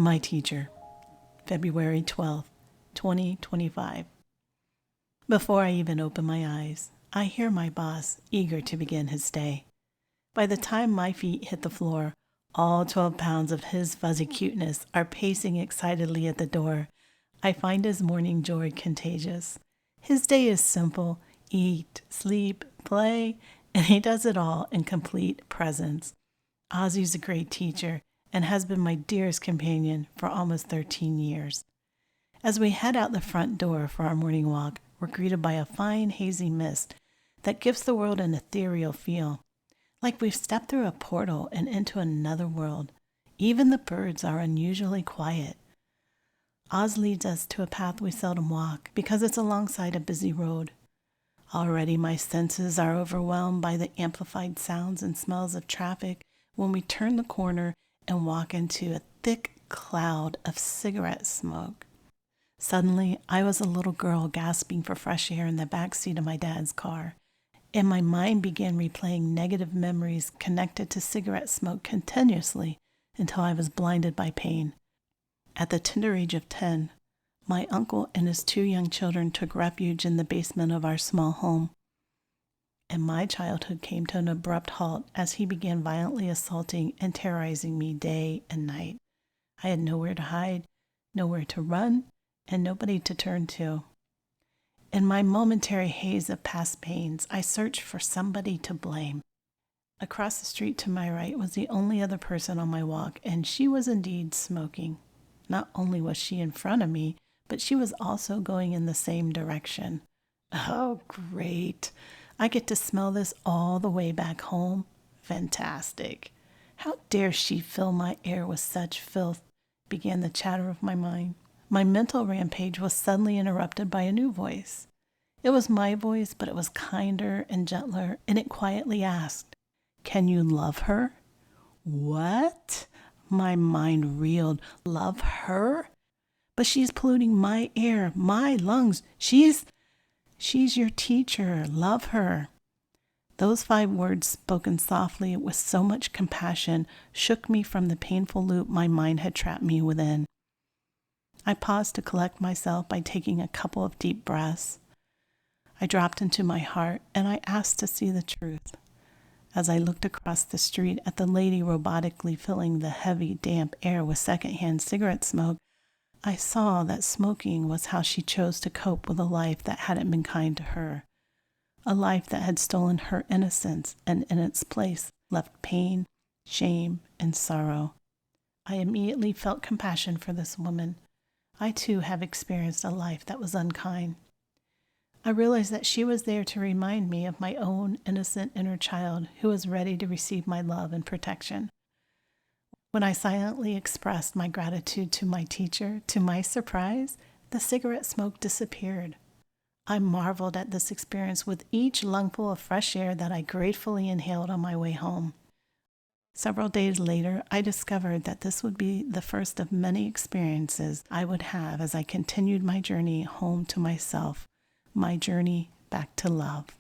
My teacher, February 12th, 2025. Before I even open my eyes, I hear my boss, eager to begin his day. By the time my feet hit the floor, all 12 pounds of his fuzzy cuteness are pacing excitedly at the door. I find his morning joy contagious. His day is simple: eat, sleep, play, and he does it all in complete presence. Ozzy's a great teacher and has been my dearest companion for almost 13 years. As we head out the front door for our morning walk, we're greeted by a fine hazy mist that gives the world an ethereal feel, like we've stepped through a portal and into another world. Even the birds are unusually quiet. Oz leads us to a path we seldom walk because it's alongside a busy road. Already my senses are overwhelmed by the amplified sounds and smells of traffic when we turn the corner and walk into a thick cloud of cigarette smoke. Suddenly, I was a little girl gasping for fresh air in the back seat of my dad's car, and my mind began replaying negative memories connected to cigarette smoke continuously until I was blinded by pain. At the tender age of 10, my uncle and his 2 young children took refuge in the basement of our small home, and my childhood came to an abrupt halt as he began violently assaulting and terrorizing me day and night. I had nowhere to hide, nowhere to run, and nobody to turn to. In my momentary haze of past pains, I searched for somebody to blame. Across the street to my right was the only other person on my walk, and she was indeed smoking. Not only was she in front of me, but she was also going in the same direction. Oh, great. I get to smell this all the way back home. Fantastic. How dare she fill my air with such filth, began the chatter of my mind. My mental rampage was suddenly interrupted by a new voice. It was my voice, but it was kinder and gentler, and it quietly asked, "Can you love her?" What? My mind reeled. Love her? But she's polluting my air, my lungs. She's your teacher. Love her. Those 5 words, spoken softly with so much compassion, shook me from the painful loop my mind had trapped me within. I paused to collect myself by taking a couple of deep breaths. I dropped into my heart and I asked to see the truth. As I looked across the street at the lady robotically filling the heavy, damp air with secondhand cigarette smoke, I saw that smoking was how she chose to cope with a life that hadn't been kind to her, a life that had stolen her innocence and in its place left pain, shame, and sorrow. I immediately felt compassion for this woman. I too have experienced a life that was unkind. I realized that she was there to remind me of my own innocent inner child who was ready to receive my love and protection. When I silently expressed my gratitude to my teacher, to my surprise, the cigarette smoke disappeared. I marveled at this experience with each lungful of fresh air that I gratefully inhaled on my way home. Several days later, I discovered that this would be the first of many experiences I would have as I continued my journey home to myself, my journey back to love.